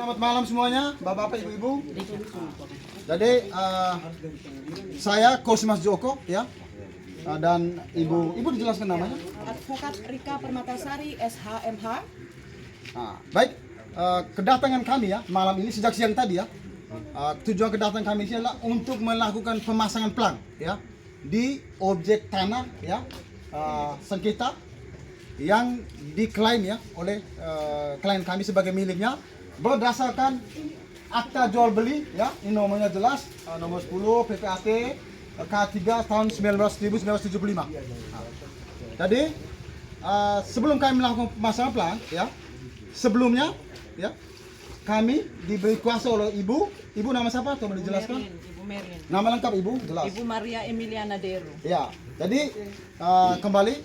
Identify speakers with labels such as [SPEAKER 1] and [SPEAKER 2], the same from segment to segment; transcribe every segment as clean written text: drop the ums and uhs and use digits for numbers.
[SPEAKER 1] Selamat malam semuanya, Bapak-bapak, Ibu-ibu. Jadi saya Kosmas Joko ya. Dan Ibu dijelaskan namanya.
[SPEAKER 2] Advokat Rika Permatasari SHMH.
[SPEAKER 1] Baik, kedatangan kami ya malam ini sejak siang tadi ya. Tujuan kedatangan kami ini adalah untuk melakukan pemasangan pelang ya di objek tanah ya sengketa yang diklaim ya oleh klien kami sebagai miliknya berdasarkan akta jual beli ya, ini nomornya jelas, nomor 10 PPAT K3 tahun 1975. Jadi sebelum kami melakukan pemasangan pelang ya, sebelumnya ya kami diberi kuasa oleh ibu nama siapa? Coba dijelaskan.
[SPEAKER 2] Ibu Merin.
[SPEAKER 1] Nama lengkap ibu jelas.
[SPEAKER 2] Ibu Maria Emiliana Deru.
[SPEAKER 1] Ya, jadi kembali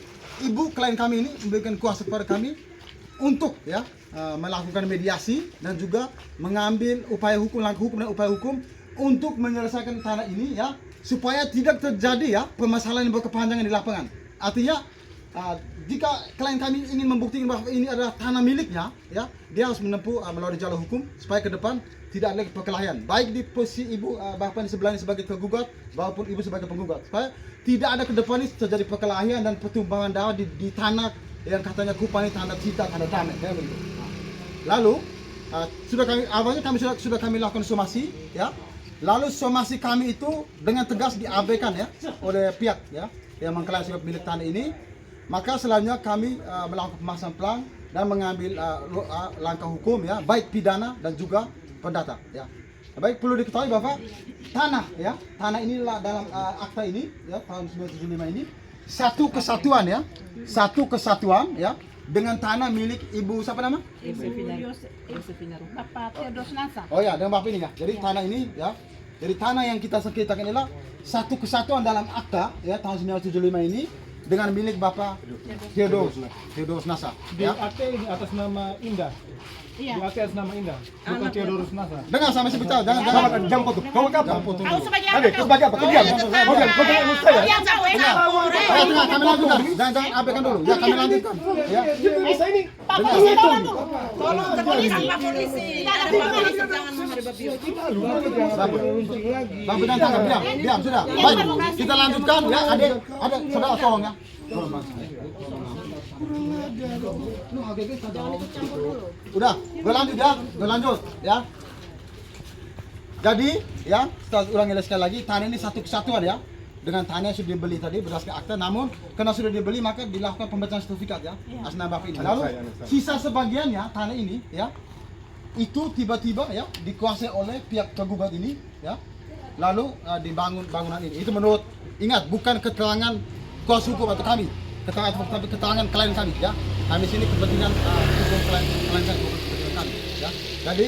[SPEAKER 1] ibu klien kami ini memberikan kuasa kepada kami untuk ya melakukan mediasi dan juga mengambil upaya hukum, langkah hukum dan upaya hukum untuk menyelesaikan tanah ini ya supaya tidak terjadi ya permasalahan yang berkepanjangan di lapangan. Artinya jika klien kami ingin membuktikan bahwa ini adalah tanah miliknya ya, dia harus menempuh melalui jalur hukum supaya ke depan tidak ada perkelahian, baik di posisi ibu bapak di sebelah ini sebagai tergugat maupun ibu sebagai penggugat, supaya tidak ada ke depan ini terjadi perkelahian dan pertumbuhan darah di tanah yang katanya Kupang ini tanah cita, tanah damai ya begitu. Lalu kami sudah kami lakukan somasi ya. Lalu somasi kami itu dengan tegas diabaikan ya oleh pihak ya yang mengklaim sebagai milik tanah ini. Maka selanjutnya kami melakukan pemasangan pelang dan mengambil langkah hukum ya, baik pidana dan juga perdata ya. Baik, perlu diketahui Bapak, tanah ya, tanah inilah dalam akta ini ya tahun 1975 ini satu kesatuan ya. Satu kesatuan ya dengan tanah milik Ibu siapa nama?
[SPEAKER 2] Bapak Theodorus Nasa.
[SPEAKER 1] Oh ya, dengan Bapak ini ya. Jadi tanah ini ya. Jadi tanah yang kita sengketakan adalah satu kesatuan dalam akta ya tahun 1975 ini dengan milik Bapak Theodorus Nasa.
[SPEAKER 3] Di akte ini atas nama Indah.
[SPEAKER 2] Iya.
[SPEAKER 3] Di akte atas nama Indah, bukan Theodorus Nasa.
[SPEAKER 1] Dengar sama si bicara, jangan
[SPEAKER 3] Jam foto. Kau kapan?
[SPEAKER 2] Kau sebagai
[SPEAKER 3] Ada, kau sebagai apa? Kau diam. Kau diam. Kau diam saya.
[SPEAKER 2] yang tahu ya.
[SPEAKER 1] Dengar, kami lanjutkan. Jangan abaikan dulu. Ya, kami lanjutkan. Ya.
[SPEAKER 3] Saya ini.
[SPEAKER 2] Pak polisi tolong tuh. Tolong ke polisi, Pak polisi. Tidak ada polisi jangan menghadapi
[SPEAKER 1] Bang Bidang tangkap, diam sudah. Baik, kita lanjutkan ya. Ada saudara tolong ya. Tolong Bang. Udah, berlanjut ya. Jadi ya, kita ulangi sekali lagi, tanah ini satu kesatuan ya. Dengan tanah yang sudah dibeli tadi berdasarkan akta, namun karena sudah dibeli maka dilakukan pembacaan sertifikat ya atas nama Bapak ini. Lalu sisa sebagiannya tanah ini ya itu tiba-tiba ya dikuasai oleh pihak tergugat ini ya. Lalu dibangun bangunan ini. Itu menurut, ingat, bukan keterangan kuasa hukum atau kami, keterangan klien kami ya. Kami sini kepentingan hukum klien kami, bukan kepentingan kami ya. Jadi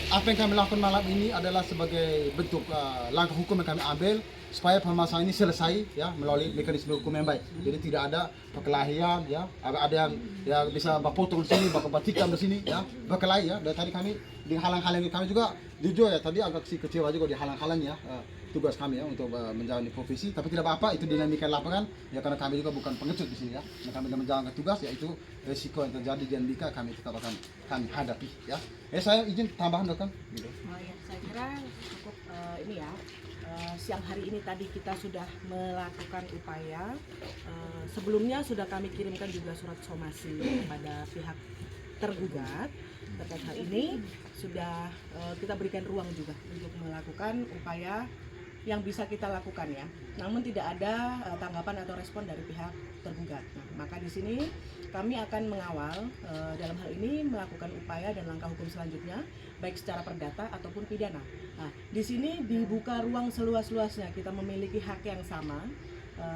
[SPEAKER 1] apa yang kami lakukan malam ini adalah sebagai bentuk langkah hukum yang kami ambil supaya permasalahan ini selesai ya melalui mekanisme hukum yang baik. Jadi tidak ada perkelahian ya, ada yang bisa berpotong di sini, bertikam di sini ya, berkelahi ya. Dan tadi kami dihalang-halangi, kami juga jujur ya tadi agak kecewa juga dihalang-halangi ya tugas kami ya untuk menjalani profesi, tapi tidak apa-apa, itu dinamika lapangan ya, karena kami juga bukan pengecut di sini ya. Nah, kami menjalankan tugas, yaitu risiko yang terjadi di dinamika kami tetap akan kami hadapi ya. Saya izin tambahan rekan gitu.
[SPEAKER 2] Saya kira cukup ini ya. Siang hari ini tadi kita sudah melakukan upaya. Sebelumnya sudah kami kirimkan juga surat somasi kepada pihak tergugat. Terkait hal ini sudah kita berikan ruang juga untuk melakukan upaya yang bisa kita lakukan ya. Namun tidak ada tanggapan atau respon dari pihak tergugat. Nah, maka di sini kami akan mengawal dalam hal ini melakukan upaya dan langkah hukum selanjutnya baik secara perdata ataupun pidana. Nah, di sini dibuka ruang seluas-luasnya, kita memiliki hak yang sama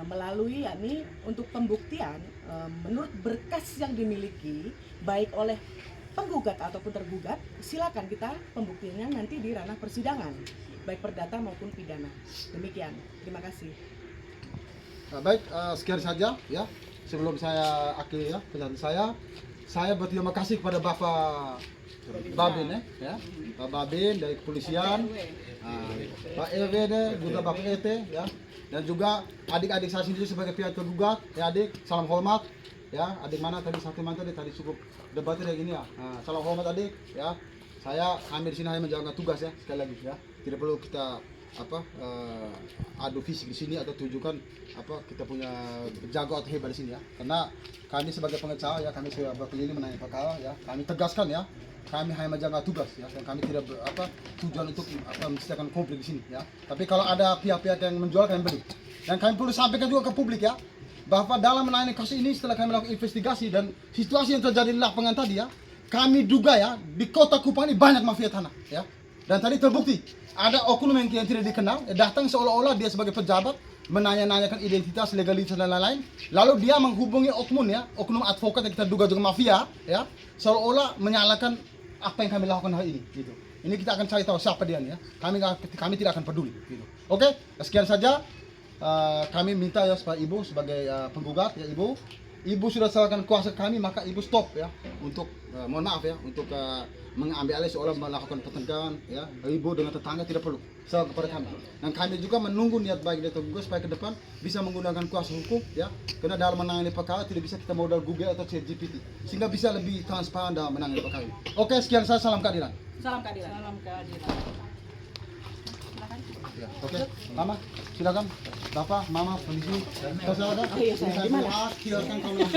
[SPEAKER 2] melalui yakni untuk pembuktian menurut berkas yang dimiliki baik oleh penggugat ataupun tergugat, silakan kita pembuktiannya nanti di ranah persidangan baik perdata maupun pidana. Demikian, terima kasih.
[SPEAKER 1] Baik, sekian saja ya. Sebelum saya akhiri ya penjelasan saya berterima kasih kepada Bapak Babin ya, Pak Babin dari kepolisian, Pak RW juga Bapak ET ya, dan juga adik-adik saya sendiri sebagai pihak tergugat ya. Adik, salam hormat ya. Adik mana tadi, satu mana tadi cukup debatnya kayak gini ya. Salam hormat adik ya. kami di sini hanya menjalankan tugas ya, sekali lagi ya. Tidak perlu kita adu fisik di sini atau tunjukkan kita punya jago atau hebat di sini ya. Karena kami sebagai pengacara ya, kami sudah berkeliling menangani perkara ya. Kami tegaskan ya, kami hanya menjalankan tugas ya, dan kami tidak tujuan untuk menciptakan konflik di sini ya. Tapi kalau ada pihak-pihak yang menjual, kami beli. Dan kami perlu sampaikan juga ke publik ya, bahwa dalam menangani kasus ini setelah kami melakukan investigasi dan situasi yang terjadi di lapangan tadi ya, kami duga ya di kota Kupang ini banyak mafia tanah ya. Dan tadi terbukti ada oknum yang tidak dikenal datang seolah-olah dia sebagai pejabat menanya-nanyakan identitas, legalitas dan lain-lain. Lalu dia menghubungi oknum advokat yang kita duga juga mafia ya, seolah-olah menyalahkan apa yang kami lakukan hari ini gitu. Ini kita akan cari tahu siapa dia nih ya. Kami tidak akan peduli gitu. Oke, sekian saja. Kami minta ya supaya Ibu sebagai penggugat ya, Ibu sudah serahkan kuasa kami, maka Ibu stop ya untuk mohon maaf ya untuk mengambil alih seolah melakukan pertengkaran ya. Ibu dengan tetangga tidak perlu serahkan kepada kami. Dan kami juga menunggu niat baik dari tergugat supaya ke depan bisa menggunakan kuasa hukum ya. Karena dalam menangani perkara tidak bisa kita modal Google atau ChatGPT, sehingga bisa lebih transparan dalam menangani perkara ini. Oke, sekian saya, salam keadilan.
[SPEAKER 2] Salam keadilan. Salam keadilan.
[SPEAKER 1] Ya, oke, Mama, silakan. Bapak, Mama, permisi. Saudara,
[SPEAKER 2] Oh iya, saya. Gimana?
[SPEAKER 1] silakan kalau